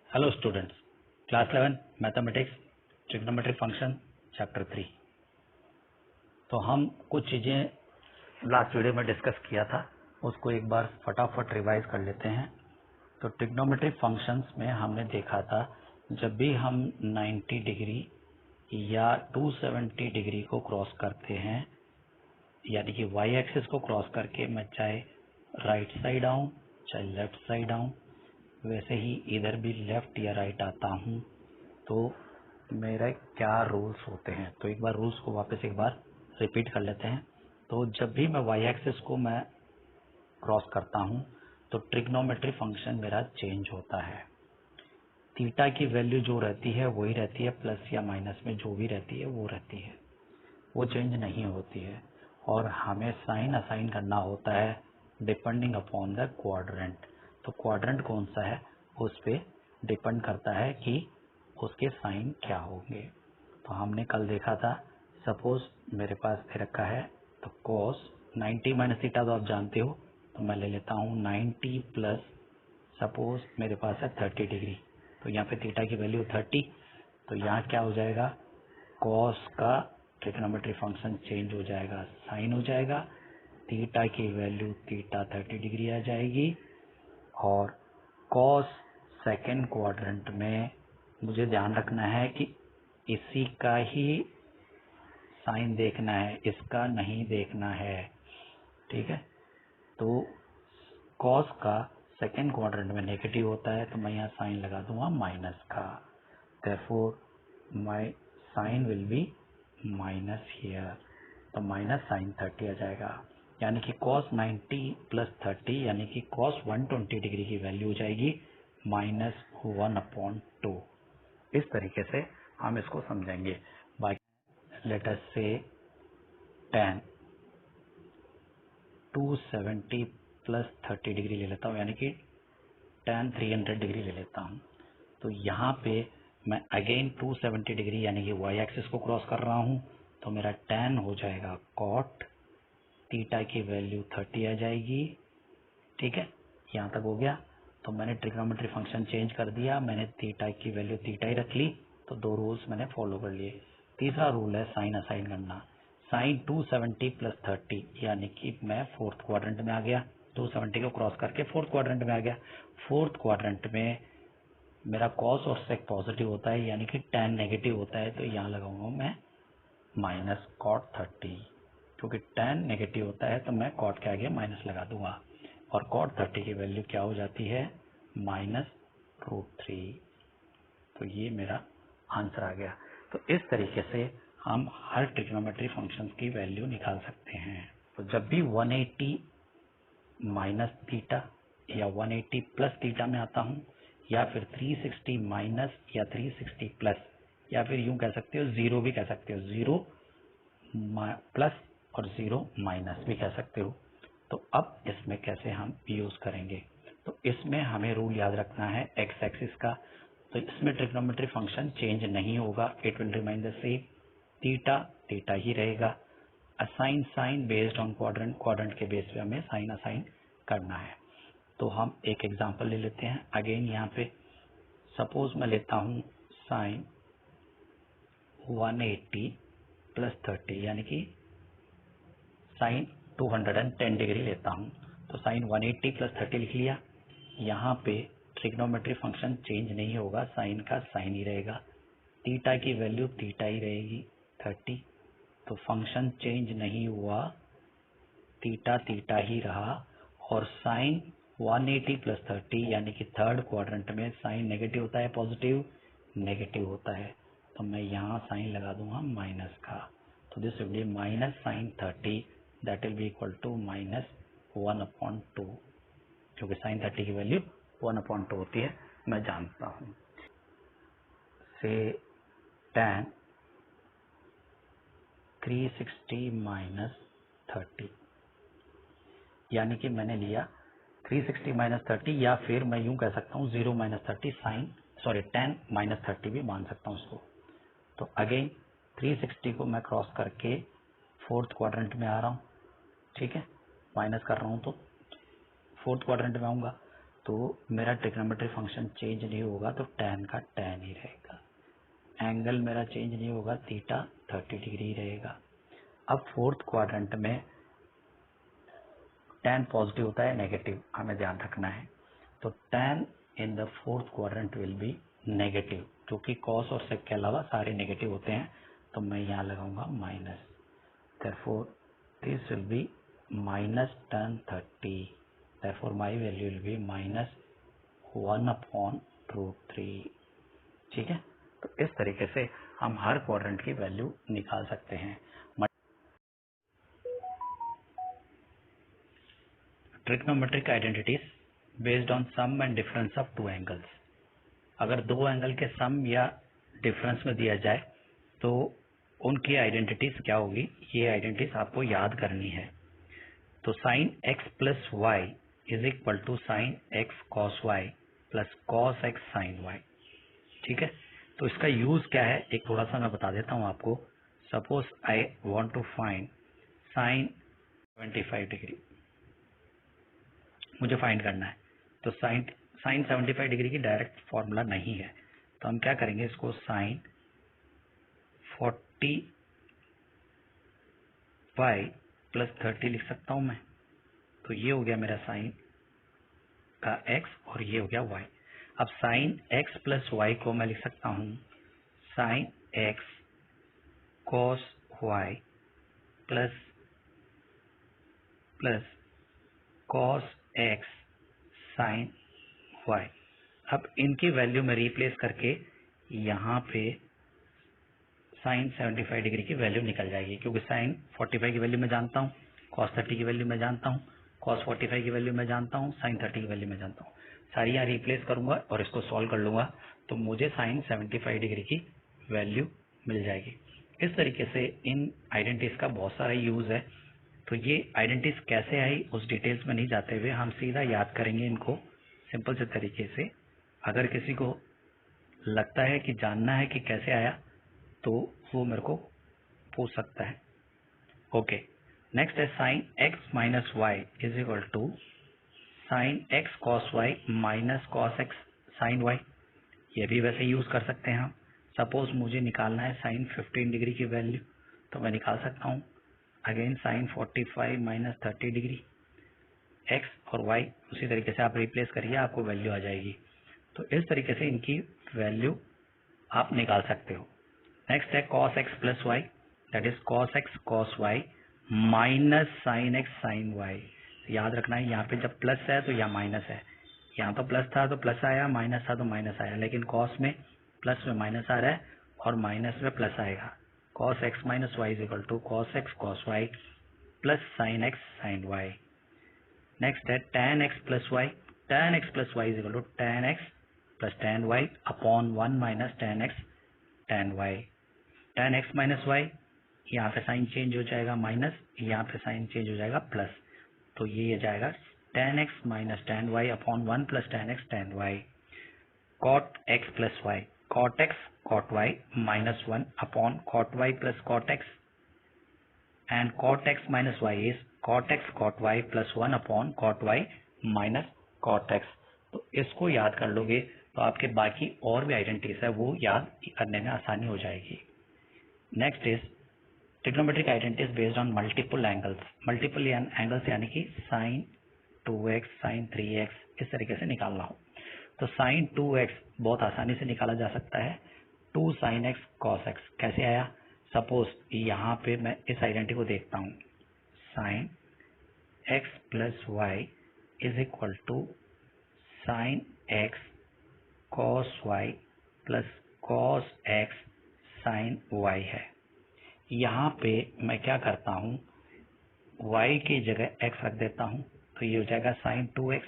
Hello students, class 11 mathematics trigonometry function chapter 3। तो हम कुछ चीज़ें लास्ट वीडियो में डिस्कस किया था, उसको एक बार फटाफट रिवाइज कर लेते हैं। तो ट्रिग्नोमेट्री फंक्शंस में हमने देखा था, जब भी हम 90 डिग्री या 270 डिग्री को क्रॉस करते हैं, यानी कि वाई एक्सिस को क्रॉस करके मैं चाहे राइट साइड आऊँ चाहे लेफ्ट साइड आऊँ, वैसे ही इधर भी लेफ्ट या राइट आता हूँ, तो मेरे क्या रूल्स होते हैं। तो एक बार रूल्स को वापस एक बार रिपीट कर लेते हैं। तो जब भी मैं वाई एक्सिस को मैं क्रॉस करता हूँ तो ट्रिग्नोमेट्री फंक्शन मेरा चेंज होता है। थीटा की वैल्यू जो रहती है वही रहती है, प्लस या माइनस में जो भी रहती है वो रहती है, वो चेंज नहीं होती है। और हमें साइन असाइन करना होता है डिपेंडिंग अपॉन द क्वाड्रेंट। तो क्वाड्रेंट कौन सा है उस पे डिपेंड करता है कि उसके साइन क्या होंगे। तो हमने कल देखा था, सपोज मेरे पास दे रखा है तो cos 90 माइनस थीटा तो आप जानते हो, तो मैं ले लेता हूँ 90 प्लस, सपोज मेरे पास है 30 डिग्री, तो यहाँ पे थीटा की वैल्यू 30, तो यहाँ क्या हो जाएगा, cos का ट्रिग्नोमेट्री फंक्शन चेंज हो जाएगा, साइन हो जाएगा, थीटा की वैल्यू थीटा 30 डिग्री आ जाएगी। और cos सेकेंड क्वाड्रेंट में मुझे ध्यान रखना है कि इसी का ही साइन देखना है, इसका नहीं देखना है, ठीक है। तो cos का सेकेंड क्वाड्रेंट में नेगेटिव होता है, तो मैं यहाँ साइन लगा दूंगा माइनस का, therefore my sign will be minus here, तो माइनस साइन 30 आ जाएगा। यानी कि cos 90 प्लस 30 यानी कि cos 120 डिग्री की वैल्यू हो जाएगी -1/2। इस तरीके से हम इसको समझेंगे। बाकी लेट अस से tan 270 प्लस 30 डिग्री ले लेता हूँ, यानी कि tan 300 डिग्री ले लेता हूँ। तो यहाँ पे मैं अगेन 270 डिग्री यानी कि वाई एक्सिस को क्रॉस कर रहा हूँ, तो मेरा tan हो जाएगा cot, थीटा की वैल्यू 30 आ जाएगी, ठीक है। यहाँ तक हो गया। तो मैंने ट्रिग्नोमेट्री फंक्शन चेंज कर दिया, मैंने थीटा की वैल्यू थीटा ही रख ली, तो दो रूल्स मैंने फॉलो कर लिए। तीसरा रूल है साइन असाइन करना। साइन 270 प्लस 30 यानी कि मैं फोर्थ क्वाड्रेंट में आ गया, 270 को क्रॉस करके फोर्थ क्वाड्रेंट में आ गया। फोर्थ क्वाड्रेंट में मेरा कॉस और सेक पॉजिटिव होता है, यानी कि tan नेगेटिव होता है, तो यहाँ लगाऊंगा मैं माइनस कॉट 30, क्योंकि tan नेगेटिव होता है तो मैं कॉट के आगे माइनस लगा दूंगा, और कॉट 30 की वैल्यू क्या हो जाती है -√3। तो ये मेरा आंसर आ गया। तो इस तरीके से हम हर ट्रिग्नोमेट्री फंक्शंस की वैल्यू निकाल सकते हैं। तो जब भी 180 माइनस थीटा या 180 प्लस थीटा में आता हूँ, या फिर 360 माइनस या 360 प्लस, या फिर यूं कह सकते हो जीरो भी कह सकते हो, 0 प्लस और 0 माइनस भी कह सकते हो। तो अब इसमें कैसे हम यूज करेंगे, तो इसमें हमें रूल याद रखना है एक्स एक्सिस का। तो इसमें ट्रिग्नोमेट्री फंक्शन चेंज नहीं होगा, it will remain the same, theta theta ही रहेगा। Assign sign based on quadrant, quadrant के बेस पे हमें साइन असाइन करना है। तो हम एक एग्जांपल ले लेते हैं। अगेन यहाँ पे सपोज मैं लेता हूँ साइन 180 प्लस 30 यानी कि साइन 210 डिग्री लेता हूँ। तो साइन 180 प्लस 30 लिख लिया। यहाँ पे ट्रिग्नोमेट्री फंक्शन चेंज नहीं होगा, साइन का साइन ही रहेगा, थीटा की वैल्यू थीटा ही रहेगी 30, तो फंक्शन चेंज नहीं हुआ, थीटा थीटा ही रहा। और साइन 180 प्लस 30 यानी कि थर्ड क्वाड्रेंट में साइन नेगेटिव होता है पॉजिटिव नेगेटिव होता है, तो मैं यहाँ साइन लगा दूंगा माइनस का। तो this will be minus sine 30, that will be equal to -1/2, क्योंकि साइन 30 की वैल्यू 1/2 होती है, मैं जानता हूँ। से tan 360 माइनस 30 यानी कि मैंने लिया 360 माइनस 30, या फिर मैं यूं कह सकता हूँ 0 माइनस 30 साइन tan माइनस 30 भी मान सकता हूँ इसको। तो अगेन 360 को मैं क्रॉस करके फोर्थ क्वाड्रेंट में आ रहा हूँ, ठीक है, माइनस कर रहा हूँ तो फोर्थ क्वाड्रेंट में आऊँगा। तो मेरा ट्रिग्नोमेट्री फंक्शन चेंज नहीं होगा, तो tan का tan ही रहेगा। एंगल मेरा चेंज नहीं होगा, थीटा 30 डिग्री रहेगा। अब फोर्थ क्वाड्रेंट में tan पॉजिटिव होता है, नेगेटिव हमें ध्यान रखना है। तो tan in the fourth quadrant will be negative, क्योंकि cos और sec के अलावा सारे नेगेटिव होते हैं। तो मैं यहाँ लगाऊंगा minus, therefore this will be minus tan 30, therefore my value will be minus 1/√3। ठीक है, तो इस तरीके से हम हर क्वाड्रेंट की वैल्यू निकाल सकते हैं। Trigonometric identities based on sum and difference of two angles. अगर दो एंगल के सम या डिफरेंस में दिया जाए तो उनकी आइडेंटिटीज क्या होगी, ये आइडेंटिटीज आपको याद करनी है। तो sine x plus y is equal to sine x cos y plus cos x sine y. ठीक है, तो इसका यूज क्या है एक थोड़ा सा मैं बता देता हूँ आपको। Suppose I want to find sine 75 degree, मुझे फाइंड करना है। तो साइन 75 डिग्री की डायरेक्ट फॉर्मूला नहीं है, तो हम क्या करेंगे, इसको साइन 40 वाई प्लस 30 लिख सकता हूं मैं। तो ये हो गया मेरा साइन का एक्स और ये हो गया वाई। अब साइन एक्स प्लस वाई को मैं लिख सकता हूं sine x cos y plus cos x sine y. अब इनकी वैल्यू में रिप्लेस करके यहाँ पे साइन 75 डिग्री की वैल्यू निकल जाएगी, क्योंकि साइन 45 की वैल्यू मैं जानता हूँ, कॉस 30 की वैल्यू मैं जानता हूँ, कॉस 45 की वैल्यू मैं जानता हूँ, साइन 30 की वैल्यू मैं जानता हूँ। सारी यहाँ रिप्लेस करूंगा और इसको सॉल्व कर लूंगा, तो मुझे साइन 75 डिग्री की वैल्यू मिल जाएगी। इस तरीके से इन आइडेंटिटीज का बहुत सारा यूज है। तो ये आइडेंटिटीज कैसे आई उस डिटेल्स में नहीं जाते हुए हम सीधा याद करेंगे इनको सिंपल से तरीके से। अगर किसी को लगता है कि जानना है कि कैसे आया तो वो मेरे को पूछ सकता है। ओके, नेक्स्ट है sine x minus y is equal to sine x cos y minus cos x sine y. ये भी वैसे यूज कर सकते हैं हम। सपोज मुझे निकालना है साइन 15 डिग्री की वैल्यू, तो मैं निकाल सकता हूँ। Again sine 45 minus 30 degree, x और वाई उसी तरीके से आप रिप्लेस करिए, आपको वैल्यू आ जाएगी। तो इस तरीके से इनकी वैल्यू आप निकाल सकते हो। नेक्स्ट है cos x plus y, that is cos x cos y minus sine x sine y. याद रखना है यहाँ पे जब प्लस है तो यहाँ माइनस है, यहाँ तो प्लस था तो प्लस आया, माइनस था तो माइनस आया, लेकिन cos में प्लस में माइनस आ रहा है और माइनस में प्लस आएगा। cos x minus y is equal to cos x cos y plus sine x sine y. Next है tan x plus y, tan x plus y is equal to tan x plus tan y upon 1 minus tan x tan y। tan x minus y, यहाँ पे sign change हो जाएगा minus, यहाँ पे sign change हो जाएगा plus, तो ये जाएगा tan x minus tan y upon 1 plus tan x tan y। cot x plus y, cot x cot y minus 1 upon cot y plus cot x, and cot x minus y is cot x cot y plus 1 upon cot y minus cot x। तो इसको याद कर लोगे तो आपके बाकी और भी आइडेंटिटीज है वो याद करने में आसानी हो जाएगी। Next is trigonometric identities based on multiple angles. Multiple angles यानी कि साइन 2x साइन 3x इस तरीके से निकालना हो तो साइन 2x बहुत आसानी से निकाला जा सकता है। 2 साइन x cos x कैसे आया, सपोज यहाँ पे मैं इस आइडेंटिटी को देखता हूँ, sine x plus y is equal to sine x cos y plus cos x sine y है। यहाँ पे मैं क्या करता हूँ, y की जगह x रख देता हूँ, तो ये हो जाएगा साइन 2x,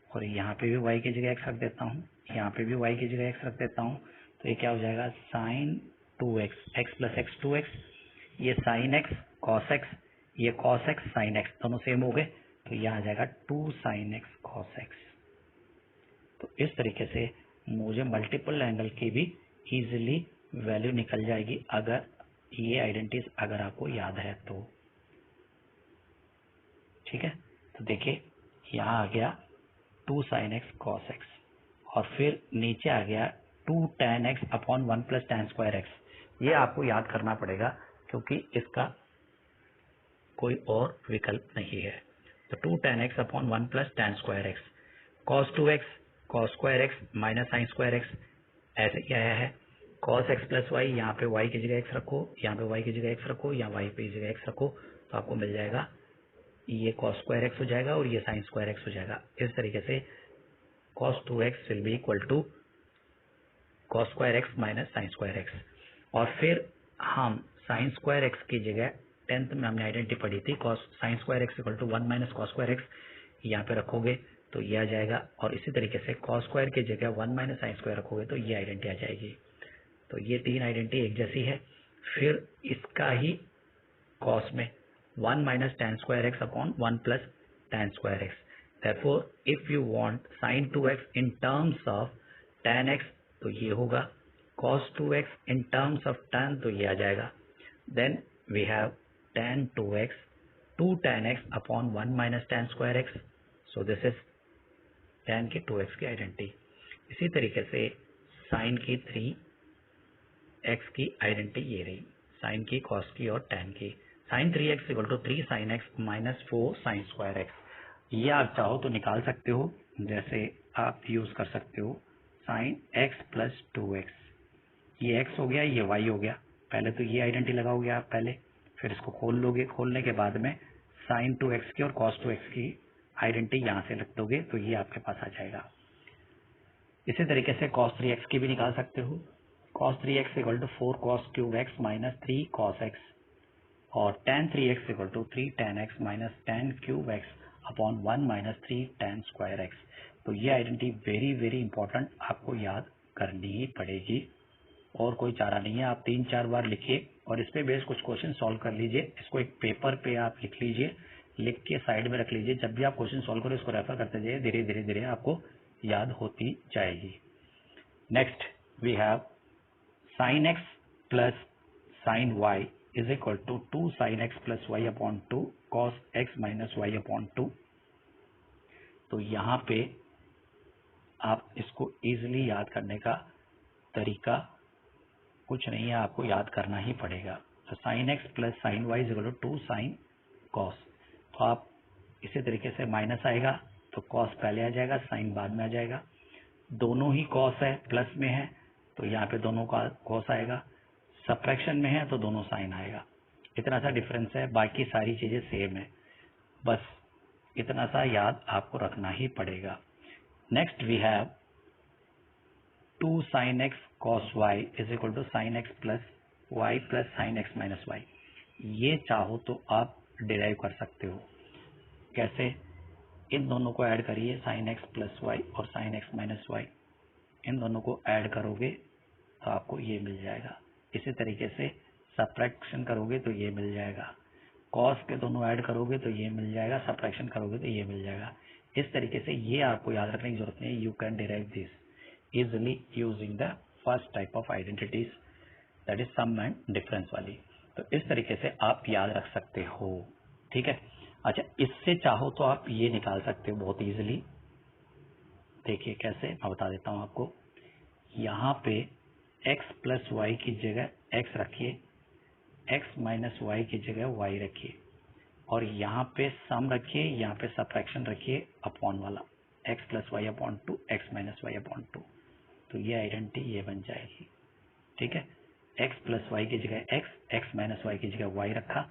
और यहाँ पे भी y की जगह x रख देता हूँ, यहाँ पे भी y की जगह x रख देता हूँ, तो ये क्या हो जाएगा sign 2x, x plus x 2x, ये साइन x cos x, ये cos x साइन x दोनों सेम हो गए, तो यहाँ आ जाएगा 2 साइन x cos x। तो इस तरीके से मुझे मल्टीपल एंगल की भी इजीली वैल्यू निकल जाएगी अगर ये आइडेंटिटीज अगर आपको याद है तो। ठीक है, तो देखिए यहाँ आ गया 2 sin x cos x, और फिर नीचे आ गया 2 tan x upon 1 plus tan square x। ये आपको याद करना पड़ेगा क्योंकि इसका कोई और विकल्प नहीं है। तो 2 tan x upon 1 plus tan square x, cos 2x cos square x minus sine square x, ऐसे ही आया है। cos x प्लस वाई, यहाँ पे y की जगह x रखो, यहाँ पे y की जगह x रखो, यहाँ y की जगह x रखो, तो आपको मिल जाएगा ये cos स्क्वायर x हो जाएगा और ये साइन स्क्वायर x हो जाएगा। इस तरीके से cos 2x will be equal to cos square x minus sine square x, और फिर हम साइन स्क्वायर x की जगह 10th में हमने आइडेंटिटी पढ़ी थी, cos sine square x equal to 1 minus cos square x, यहाँ पे रखोगे तो ये आ जाएगा, और इसी तरीके से cos स्क्वायर की जगह 1 माइनस साइन स्क्वायर रखोगे तो ये आइडेंटिटी आ जाएगी। तो ये तीन आइडेंटिटी एक जैसी है। फिर इसका ही cos में 1 minus tan square x upon 1 plus tan square x। Therefore, if you want sin 2x in terms of tan x तो ये होगा, cos 2x in terms of tan तो ये आ जाएगा। Then we have tan 2x 2 tan x upon 1 minus tan square x। So this is tan की 2x की identity. इसी तरीके से sin की 3x की आइडेंटिटी ये रही, साइन की, cos की और tan की। sin 3x equal to 3 sin x minus 4 sine square x। ये आप चाहो तो निकाल सकते हो, जैसे आप यूज कर सकते हो sin x प्लस 2x, ये x हो गया, ये y हो गया। पहले तो ये आइडेंटिटी लगाओगे आप पहले, फिर इसको खोल लोगे, खोलने के बाद में sin 2x की और cos 2x की आइडेंटिटी यहाँ से रख दोगे तो ये आपके पास आ जाएगा। इसी तरीके से cos 3x की भी निकाल सकते हो, cos 3x equal to 4 cos cube x minus 3 cos x, और tan 3x equal to 3 tan x minus tan cube x upon 1 minus 3 tan square x। तो ये आइडेंटिटी वेरी वेरी इंपॉर्टेंट, आपको याद करनी ही पड़ेगी और कोई चारा नहीं है। आप 3-4 बार लिखिए और इस पे बेस कुछ क्वेश्चन सॉल्व कर लीजिए। इसको एक पेपर पे आप लिख लीजिए, लिख के साइड में रख लीजिए। जब भी आप क्वेश्चन सॉल्व करो इसको रेफर करते जाइए, धीरे धीरे धीरे आपको याद होती जाएगी। Next we have sine x plus sine y is equal to 2 sine x plus y upon 2 cos x minus y upon 2। तो यहाँ पे आप इसको इजीली याद करने का तरीका कुछ नहीं है, आपको याद करना ही पड़ेगा। तो sine x plus sine y is equal to 2 sine cos, तो आप इसी तरीके से माइनस आएगा तो कॉस पहले आ जाएगा, साइन बाद में आ जाएगा। दोनों ही कॉस है, प्लस में है तो यहाँ पे दोनों का कॉस आएगा, सब्ट्रैक्शन में है तो दोनों साइन आएगा। इतना सा डिफरेंस है, बाकी सारी चीजें सेम है, बस इतना सा याद आपको रखना ही पड़ेगा। Next we have 2 sine x cos y is equal to sine x plus y plus sine x minus y. ये चाहो तो आप डिराइव कर सकते हो। कैसे? इन दोनों को ऐड करिए, साइन एक्स प्लस वाई और साइन एक्स माइनस वाई, इन दोनों को ऐड करोगे तो आपको ये मिल जाएगा। इसी तरीके से सब्ट्रैक्शन करोगे तो ये मिल जाएगा, कॉस के दोनों ऐड करोगे तो ये मिल जाएगा, सब्ट्रैक्शन करोगे तो ये मिल जाएगा। इस तरीके से ये आपको याद रखने की जरूरत नहीं है। You can derive this easily using the first type of identities, that is sum and difference वाली। तो इस तरीके से आप याद रख सकते हो, ठीक है। अच्छा, इससे चाहो तो आप ये निकाल सकते हो बहुत इजीली। देखिए कैसे, मैं बता देता हूँ आपको। यहाँ पे x प्लस वाई की जगह x रखिए, x माइनस वाई की जगह y रखिए, और यहाँ पे सम रखिए, यहाँ पे सब्ट्रैक्शन रखिए अपॉन वाला, x plus y upon 2, x minus y upon 2। तो ये आइडेंटिटी ये बन जाएगी, ठीक है। x प्लस वाई की जगह x, x माइनस वाई की जगह y रखा,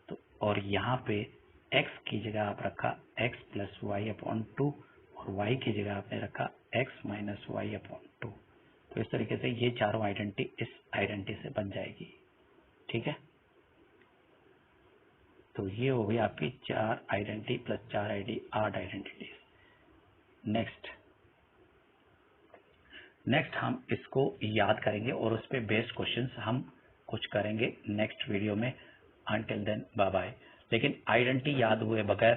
तो और यहाँ पे x की जगह आप रखा x प्लस वाई अपॉन 2 और y की जगह आपने रखा x माइनस वाई अपॉन 2। तो इस तरीके से ये चारों आइडेंटिटी इस आइडेंटिटी से बन जाएगी, ठीक है। तो ये हो गई आपकी 4 आइडेंटिटी प्लस 4 8 आइडेंटिटीज। नेक्स्ट हम इसको याद करेंगे और उस पे बेस्ड क्वेश्चंस हम कुछ करेंगे नेक्स्ट वीडियो में। Until then bye bye. लेकिन आइडेंटिटी याद हुए बगैर,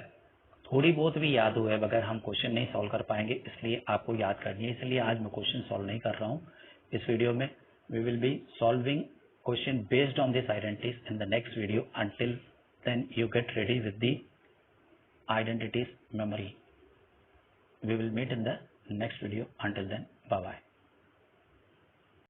थोड़ी बहुत भी याद हुए बगैर हम क्वेश्चन नहीं सॉल्व कर पाएंगे, इसलिए आपको याद करनी है। इसलिए आज मैं क्वेश्चन सॉल्व नहीं कर रहा हूँ इस वीडियो में। We will be solving question based on this identities in the next video. Until then you get ready with the identities memory. we will meet in the next video. Until then, bye bye.